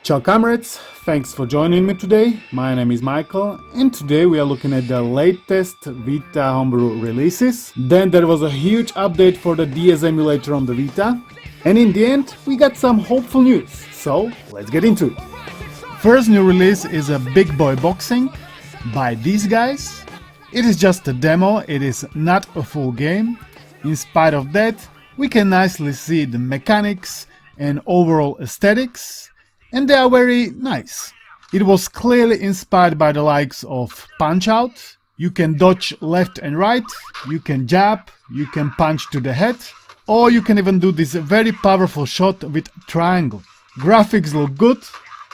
Ciao comrades, thanks for joining me today. My name is Michael and today we are looking at the latest Vita Homebrew releases. Then there was a huge update for the DS Emulator on the Vita. And in the end we got some hopeful news, so let's get into it. First new release is a BigBoyBoxing by these guys. It is just a demo, it is not a full game. In spite of that, we can nicely see the mechanics and overall aesthetics. And they are very nice. It was clearly inspired by the likes of Punch-Out. You can dodge left and right, you can jab, you can punch to the head, or you can even do this very powerful shot with triangle. Graphics look good,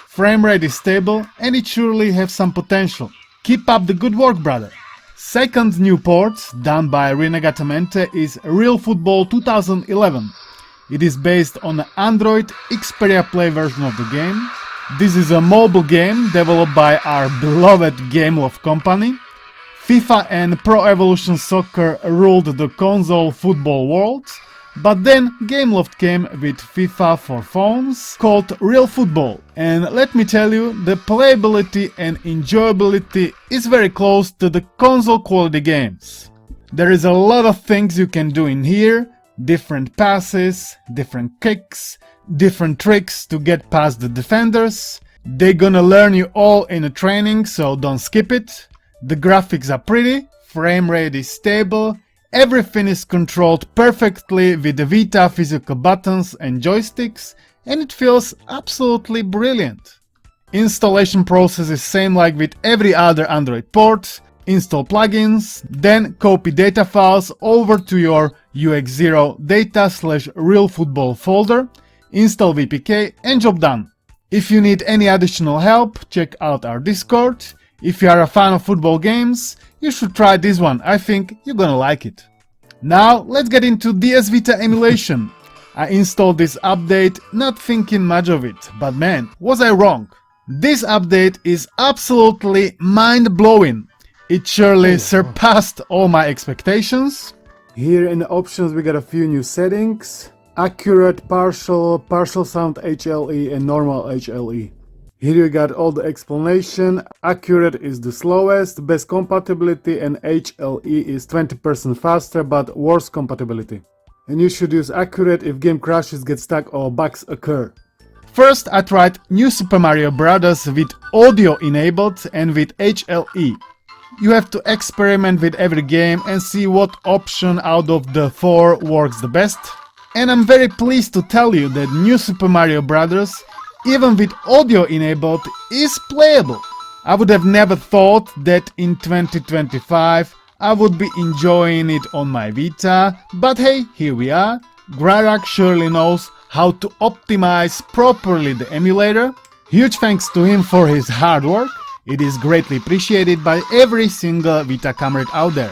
frame rate is stable, and it surely has some potential. Keep up the good work, brother. Second new port, done by Renegatamente, is Real Football 2011. It is based on the Android Xperia Play version of the game. This is a mobile game developed by our beloved Gameloft company. FIFA and Pro Evolution Soccer ruled the console football world, but then Gameloft came with FIFA for phones called Real Football. And let me tell you, the playability and enjoyability is very close to the console quality games. There is a lot of things you can do in here. Different passes, different kicks, different tricks to get past the defenders. They're gonna learn you all in a training, so don't skip it. The graphics are pretty, frame rate is stable, everything is controlled perfectly with the Vita physical buttons and joysticks, and it feels absolutely brilliant. Installation process is same like with every other Android port. Install plugins, then copy data files over to your UX0 data/realfootball folder, install VPK and job done. If you need any additional help, check out our Discord. If you are a fan of football games, you should try this one, I think you're gonna like it. Now let's get into DS Vita emulation. I installed this update not thinking much of it, but man, was I wrong. This update is absolutely mind-blowing. It surely surpassed all my expectations. Here in the options we got a few new settings. Accurate, partial sound HLE and normal HLE. Here you got all the explanation. Accurate is the slowest, best compatibility, and HLE is 20% faster but worse compatibility. And you should use accurate if game crashes, get stuck or bugs occur. First I tried New Super Mario Bros. With audio enabled and with HLE. You have to experiment with every game and see what option out of the 4 works the best. And I'm very pleased to tell you that New Super Mario Bros., even with audio enabled, is playable. I would have never thought that in 2025 I would be enjoying it on my Vita, but hey, here we are. Jarek surely knows how to optimize properly the emulator. Huge thanks to him for his hard work. It is greatly appreciated by every single Vita comrade out there.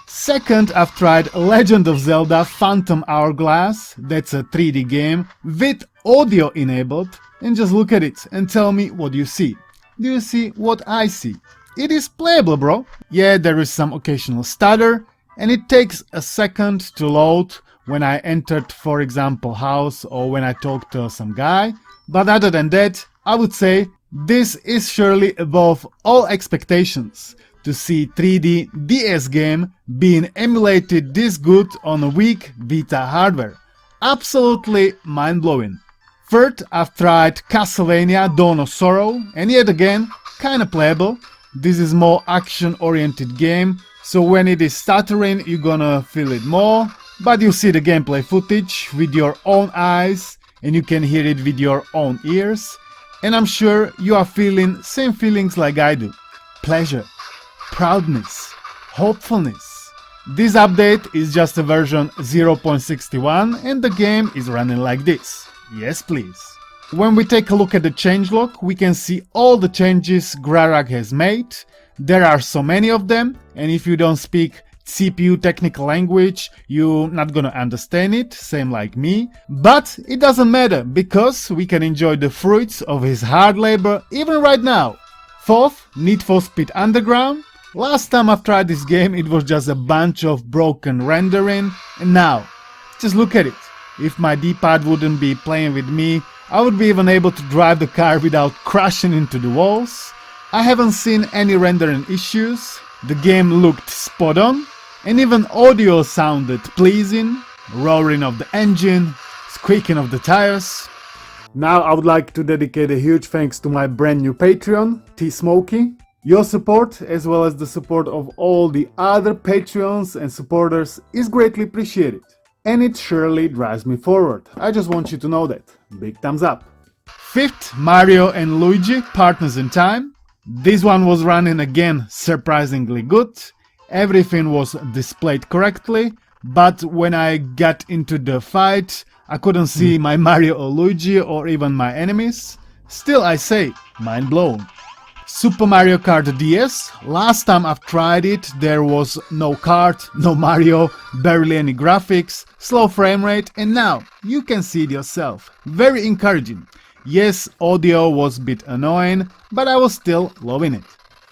Second, I've tried Legend of Zelda Phantom Hourglass. That's a 3D game with audio enabled. And just look at it and tell me what you see. Do you see what I see? It is playable, bro. Yeah, there is some occasional stutter and it takes a second to load when I entered, for example, house or when I talked to some guy. But other than that, I would say this is surely above all expectations, to see 3D DS game being emulated this good on a weak Vita hardware. Absolutely mind-blowing. Third, I've tried Castlevania Dawn of Sorrow, and yet again, kinda playable. This is more action-oriented game, so when it is stuttering you're gonna feel it more, but you see the gameplay footage with your own eyes and you can hear it with your own ears. And I'm sure you are feeling same feelings like I do. Pleasure, proudness, hopefulness. This update is just a version 0.61 and the game is running like this. Yes please. When we take a look at the changelog, we can see all the changes Jarek has made. There are so many of them, and if you don't speak CPU technical language, you're not gonna understand it, same like me. But it doesn't matter, because we can enjoy the fruits of his hard labor even right now. Fourth, Need for Speed Underground. Last time I've tried this game it was just a bunch of broken rendering, and now, just look at it. If my D-pad wouldn't be playing with me, I would be even able to drive the car without crashing into the walls. I haven't seen any rendering issues, the game looked spot on, and even audio sounded pleasing, roaring of the engine, squeaking of the tires. Now I would like to dedicate a huge thanks to my brand new Patreon, T-Smokey. Your support, as well as the support of all the other Patreons and supporters, is greatly appreciated. And it surely drives me forward. I just want you to know that. Big thumbs up. Fifth, Mario and Luigi, Partners in Time. This one was running again surprisingly good. Everything was displayed correctly, but when I got into the fight, I couldn't see my Mario or Luigi or even my enemies. Still, I say, mind blown. Super Mario Kart DS. Last time I've tried it, there was no kart, no Mario, barely any graphics, slow frame rate, and now you can see it yourself. Very encouraging. Yes, audio was a bit annoying, but I was still loving it.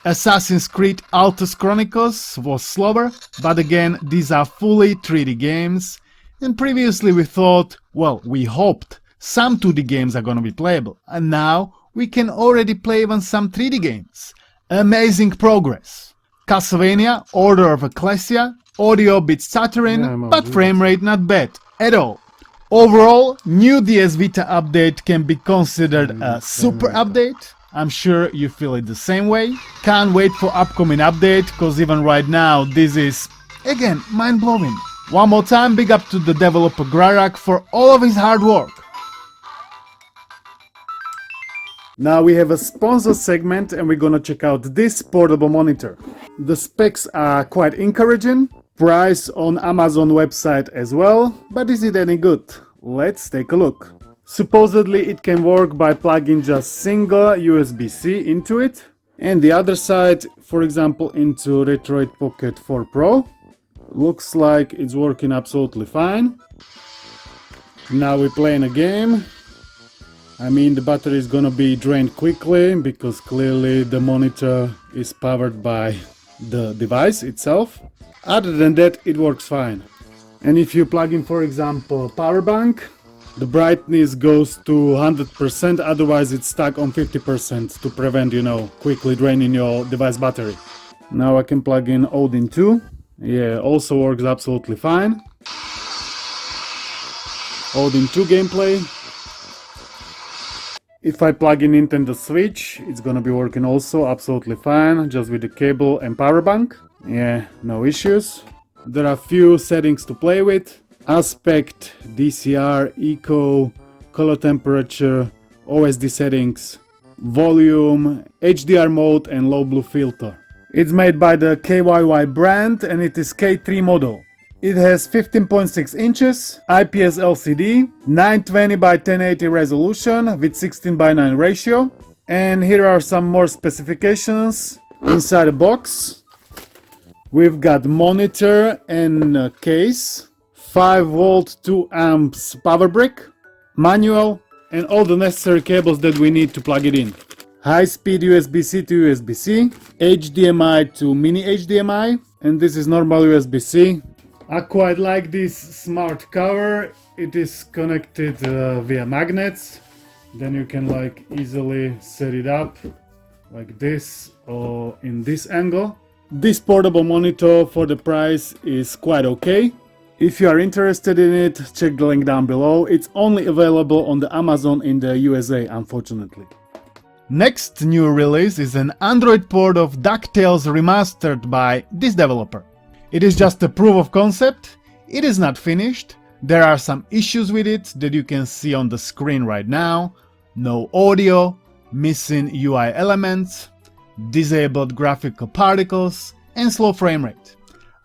Assassin's Creed Altus Chronicles was slower, but again, these are fully 3D games, and previously we thought, well, we hoped some 2D games are gonna be playable, and now we can already play even some 3D games. Amazing progress. Castlevania, Order of Ecclesia, audio bit stuttering, but frame rate not bad at all. Overall, new DS Vita update can be considered a super update. I'm sure you feel it the same way. Can't wait for upcoming update, cause even right now this is, again, mind-blowing. One more time, big up to the developer Jarek for all of his hard work. Now we have a sponsor segment and we're gonna check out this portable monitor. The specs are quite encouraging, price on Amazon website as well, but is it any good? Let's take a look. Supposedly it can work by plugging just single USB-C into it, and the other side, for example, into Retroid Pocket 4 Pro. Looks like it's working absolutely fine. Now we're playing a game. I mean, the battery is gonna be drained quickly because clearly the monitor is powered by the device itself. Other than that, it works fine. And if you plug in, for example, power bank, the brightness goes to 100%, otherwise it's stuck on 50% to prevent, quickly draining your device battery. Now I can plug in Odin 2. Yeah, also works absolutely fine. Odin 2 gameplay. If I plug in Nintendo Switch, it's gonna be working also absolutely fine, just with the cable and power bank. Yeah, no issues. There are few settings to play with. Aspect, DCR, Eco, color temperature, OSD settings, volume, HDR mode and low blue filter. It's made by the KYY brand and it is K3 model. It has 15.6 inches, IPS LCD, 920 by 1080 resolution with 16 by 9 ratio. And here are some more specifications inside the box. We've got monitor and case, 5 volt 2 amps power brick, manual, and all the necessary cables that we need to plug it in. High-speed USB-C to USB-C, HDMI to mini HDMI, and this is normal USB-C. I quite like this smart cover. It is connected via magnets. Then you can easily set it up like this or in this angle. This portable monitor for the price is quite okay. If you are interested in it, check the link down below. It's only available on the Amazon in the USA, unfortunately. Next new release is an Android port of DuckTales Remastered by this developer. It is just a proof of concept. It is not finished. There are some issues with it that you can see on the screen right now. No audio, missing UI elements, disabled graphical particles, and slow frame rate.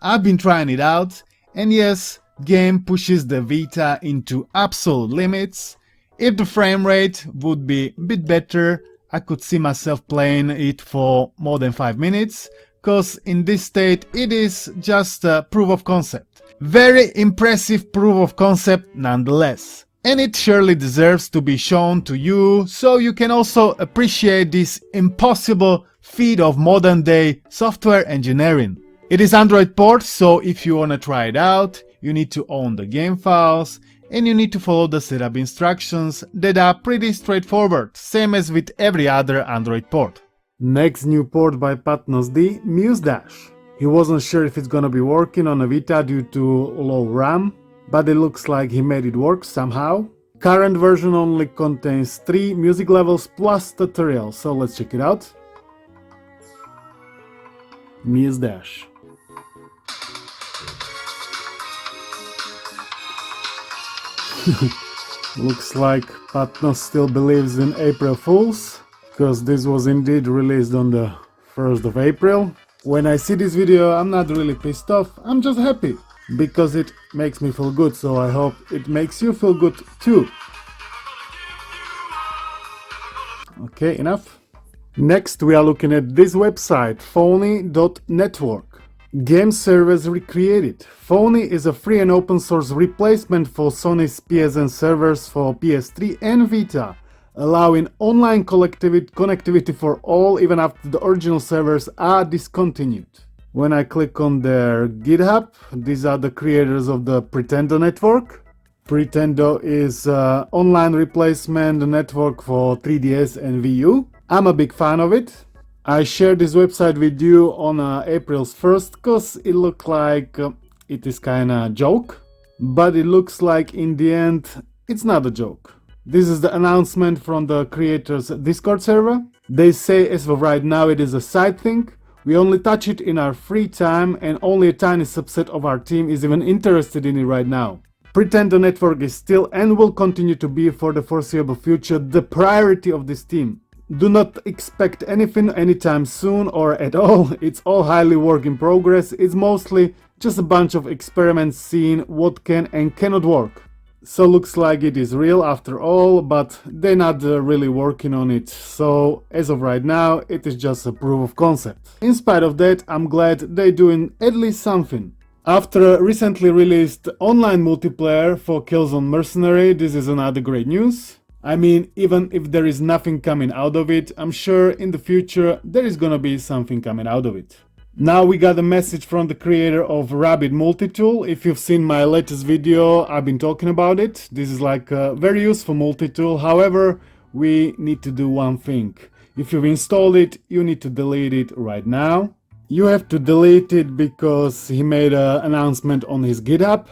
I've been trying it out, and yes, game pushes the Vita into absolute limits. If the frame rate would be a bit better, I could see myself playing it for more than 5 minutes, cause in this state it is just a proof of concept. Very impressive proof of concept nonetheless. And it surely deserves to be shown to you, so you can also appreciate this impossible feat of modern day software engineering. It is Android port, so if you wanna try it out, you need to own the game files, and you need to follow the setup instructions that are pretty straightforward, same as with every other Android port. Next new port by Patnos D, Muse Dash. He wasn't sure if it's gonna be working on a Vita due to low RAM, but it looks like he made it work somehow. Current version only contains 3 music levels plus tutorial, so let's check it out. Muse Dash. Looks like Patnos still believes in April Fools, because this was indeed released on the 1st of April. When I see this video, I'm not really pissed off, I'm just happy, because it makes me feel good, so I hope it makes you feel good too. Okay, enough. Next we are looking at this website, phony.network. Game servers recreated. Phony is a free and open source replacement for Sony's PSN servers for PS3 and Vita, allowing online connectivity for all even after the original servers are discontinued. When I click on their GitHub, these are the creators of the Pretendo network. Pretendo is an online replacement network for 3DS and Wii U. I'm a big fan of it. I shared this website with you on April 1st because it looked like it is kinda a joke, but it looks like in the end it's not a joke. This is the announcement from the creators' Discord server. They say as of right now it is a side thing, we only touch it in our free time and only a tiny subset of our team is even interested in it right now. Pretendo network is still and will continue to be for the foreseeable future the priority of this team. Do not expect anything anytime soon or at all, it's all highly work in progress, it's mostly just a bunch of experiments seeing what can and cannot work. So looks like it is real after all, but they're not really working on it, so as of right now it is just a proof of concept. In spite of that, I'm glad they're doing at least something. After a recently released online multiplayer for Killzone Mercenary, this is another great news. I mean, even if there is nothing coming out of it, I'm sure in the future there is gonna be something coming out of it. Now we got a message from the creator of Rabbid MultiTool. If you've seen my latest video, I've been talking about it. This is like a very useful multi-tool. However, we need to do one thing. If you've installed it, you need to delete it right now. You have to delete it because he made an announcement on his GitHub.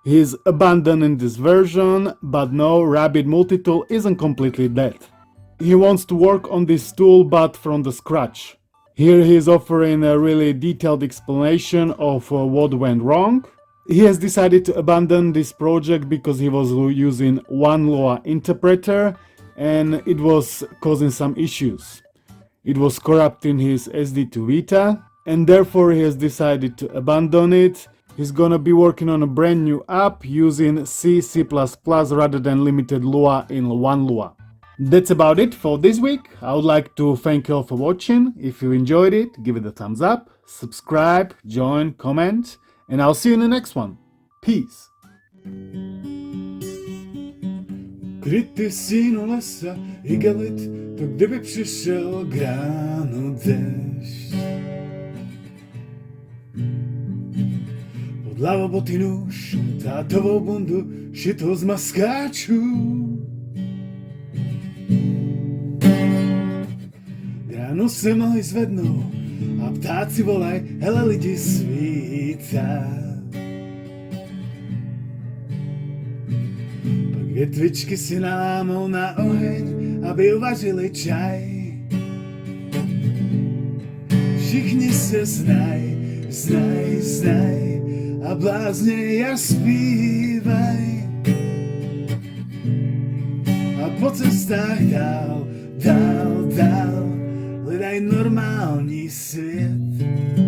He's abandoning this version, but no, Rabbid MultiTool isn't completely dead. He wants to work on this tool but from the scratch. Here he is offering a really detailed explanation of what went wrong. He has decided to abandon this project because he was using one Lua interpreter and it was causing some issues. It was corrupting his SD2 Vita and therefore he has decided to abandon it. He's gonna be working on a brand new app using C++ rather than limited Lua in one Lua. That's about it for this week. I would like to thank you all for watching. If you enjoyed it, give it a thumbs up, subscribe, join, comment, and I'll see you in the next one. Peace. Kryty synu lesa igelit, to gdyby przyszedł grano deszcz. Podlało boty nóż, tatową bundu, szyto z maskaczu. Grano se mali zvednú, a ptáci volaj, hele lidi svíta. Pak větvičky si nalámou na oheň, aby uvařili čaj. Všichni se znaj, a bláznej a zpívaj. A po cestách dál, hledaj normální svět.